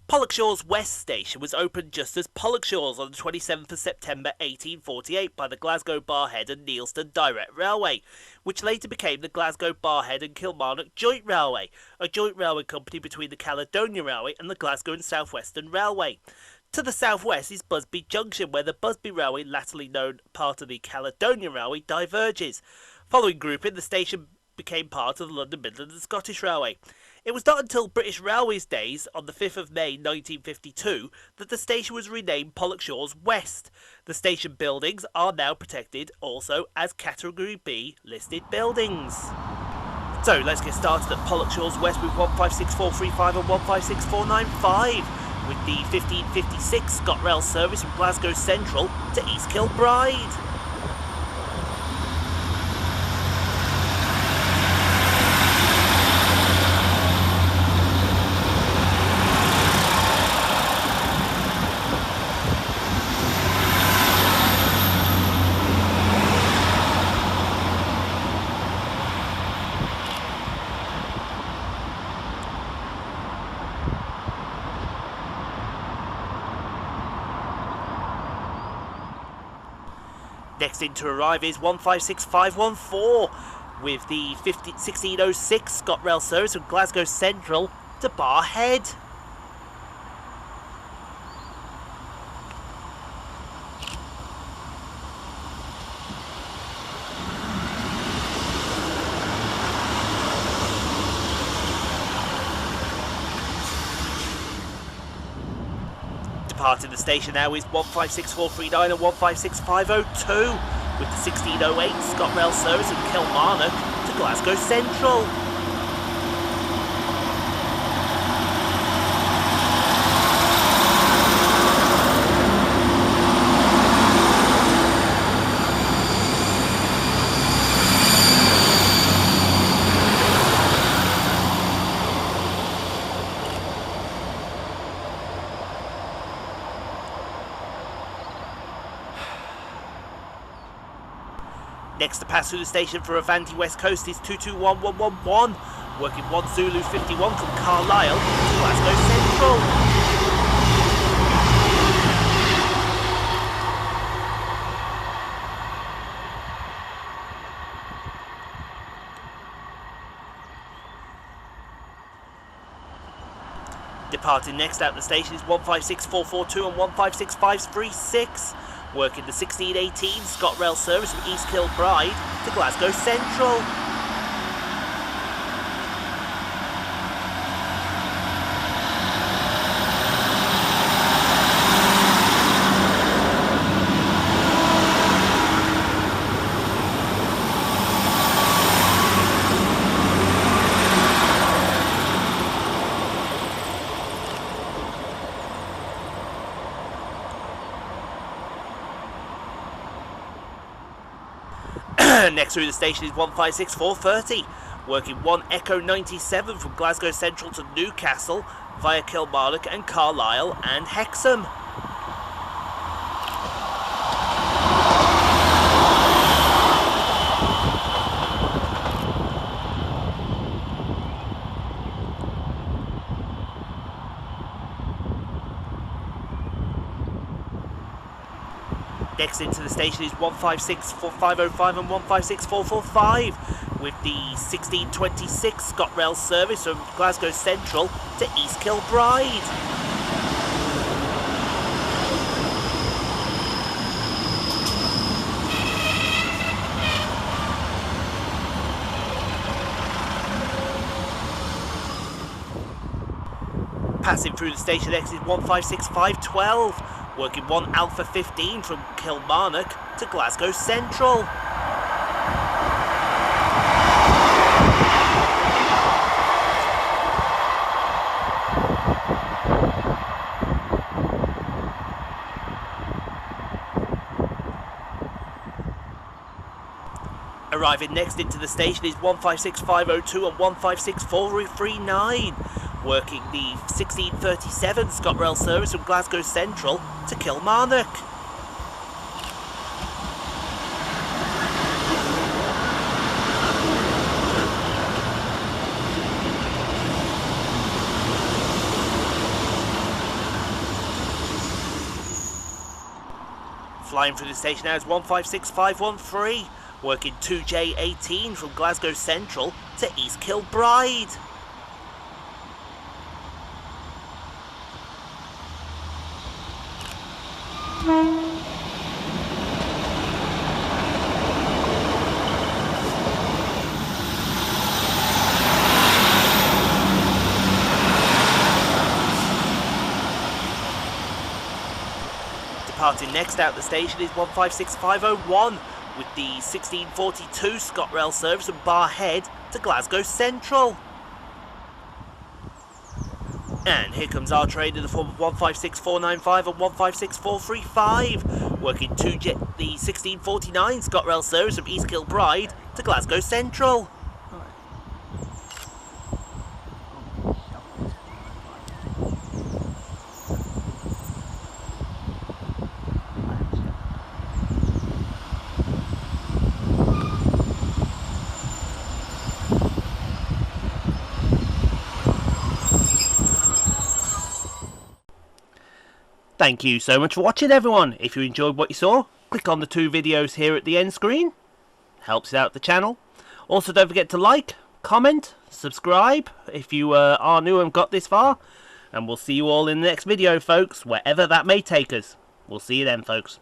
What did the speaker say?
Pollokshaws West station was opened just as Pollokshaws on the 27th of September 1848 by the Glasgow Barrhead and Neilston Direct Railway, which later became the Glasgow Barrhead and Kilmarnock Joint Railway, a joint railway company between the Caledonia Railway and the Glasgow and South Western Railway. To the southwest is Busby Junction, where the Busby Railway, latterly known part of the Caledonia Railway, diverges. Following grouping, the station became part of the London Midland and Scottish Railway. It was not until British Railways days, on the 5th of May 1952, that the station was renamed Pollokshaws West. The station buildings are now protected also as Category B listed buildings. So let's get started at Pollokshaws West with 156435 and 156495, with the 1556 Scotrail service from Glasgow Central to East Kilbride. Next in to arrive is 156514 with the 1606 Scotrail service from Glasgow Central to Barrhead. Departing the station now is 156439 and 156502 with the 1608 Scotrail service from Kilmarnock to Glasgow Central. Next to pass through the station for Avanti West Coast is 221111, working 1 Zulu 51 from Carlisle to Glasgow Central. Departing next out the station is 156442 and 156536. Working the 1618 Scotrail service from East Kilbride to Glasgow Central. Next through the station is 156430, working 1 Echo 97 from Glasgow Central to Newcastle via Kilmarnock and Carlisle and Hexham. Next into the station is 156505 and 156445 with the 1626 Scotrail service from Glasgow Central to East Kilbride. Passing through the station next is 156512. Working 1 Alpha 15 from Kilmarnock to Glasgow Central. Arriving next into the station is 156502 and 156439, working the 1637 Scotrail service from Glasgow Central to Kilmarnock. Flying through the station now is 156513, working 2J18 from Glasgow Central to East Kilbride. Departing next out the station is 156501 with the 1642 Scotrail service from Barhead to Glasgow Central. And here comes our train in the form of 156495 and 156435, working the 1649 Scotrail service from East Kilbride to Glasgow Central. Thank you so much for watching, everyone. If you enjoyed what you saw, click on the 2 videos here at the end screen. Helps out the channel. Also, don't forget to like, comment, subscribe if you are new and got this far. And we'll see you all in the next video, folks, wherever that may take us. We'll see you then, folks.